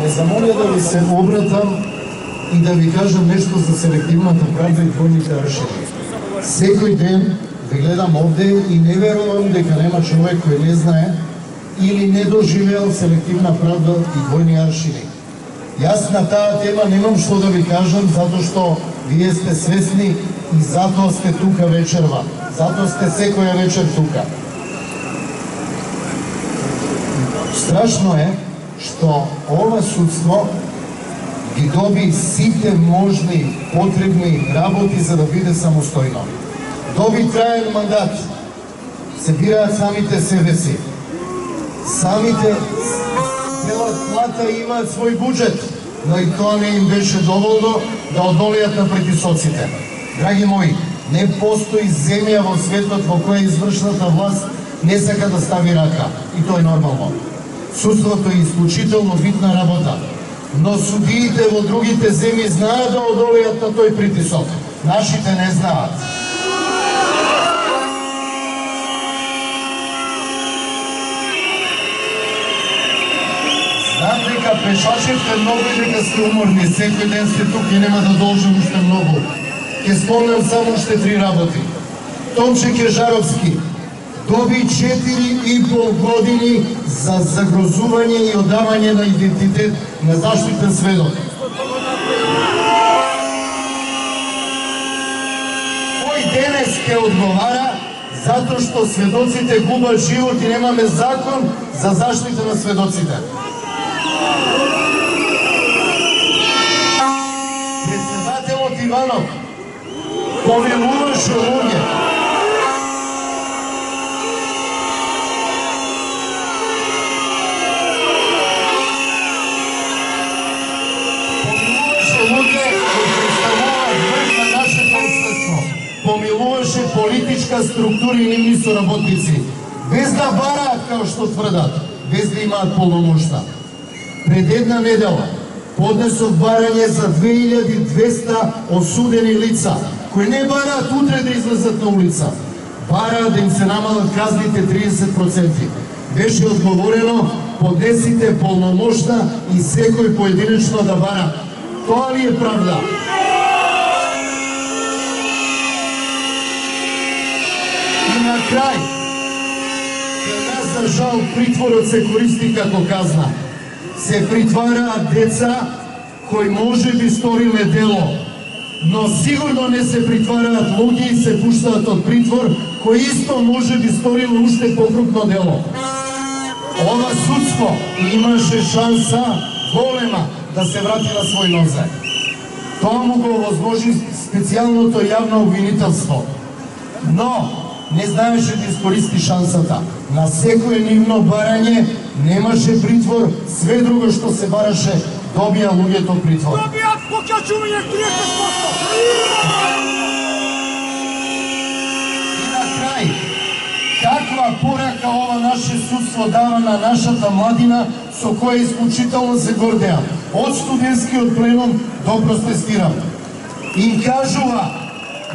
ме замоля да ви се обратам и да ви кажам нешто за селективната правда и двојните аршини. Секој ден ви гледам овде и не верувам дека нема човек кој не знае или не доживеал селективна правда и двојни аршини. Јас на таа тема немам што да ви кажам, затоа што вие сте свесни и затоа сте тука вечерва. Затоа сте секоја вечер тука. Страшно е што ова судство ги доби сите можни потребни работи за да биде самостојно. Доби траен мандат, се бираат самите себе си. Самите делат плата и имаат свој буџет, но и тоа не им беше доволно да одолеат на притисоците. Драги мои, не постои земја во светот во која извршната власт не сака да стави рака. И тоа е нормално. Судството е исклучително битна работа, но судиите во другите земји знаат да одолеат на тој притисок. Нашите не знаат. Знам дека пешачевте многу и дека сте уморни, секој ден сте тук и нема да должам уште многу. Ке спомнам само уште 3 работи. Томче Кежаровски доби 4,5 години за загрозување и одавање на идентитет на заштитен сведок. Кој денес ке одговара затоа што сведоците губат живот и немаме закон за заштита на сведоците. Председателот Иванов помилуваше луѓе. Помилуваше политичка структура и нивни соработници, без да бараат, као што тврдат, без да имаат полномошта. Пред една недела поднесов барање за 2200 осудени лица, кои не бараат утре да излезат на улица, бараат да им се намалат казните 30%. Беше одговорено, поднесите полномошта и секој поединечно да бара. Тоа ли е правда? И на крај, за нас за жал притворот се користи како казна. Се притвараат деца кои може би сториле дело, но сигурно не се притвараат луѓе и се пуштаат од притвор кои исто може би сториле уште покрупно дело. Ова судство имаше шанса голема да се врати на свој нозе. Тоа му го овозможи специјалното јавно обвинителство, но не знаеше да искористи шансата. На секое нивно барање немаше притвор, све друго што се бараше добија луѓето притвор. Добијат покачување 30%! И на крај, каква порака ова наше судство дава на нашата младина со која исклучително се гордеа, од студентскиот пленум до протестирам. Им кажува: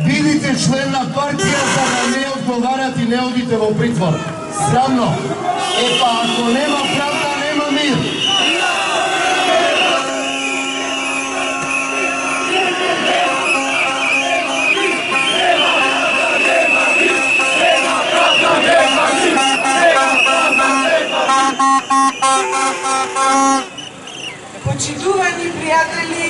бидите член на партија за да не одговарате и не одите во притвор. Срамно. Епа, ако нема правда, нема мир. Почитувани пријатели,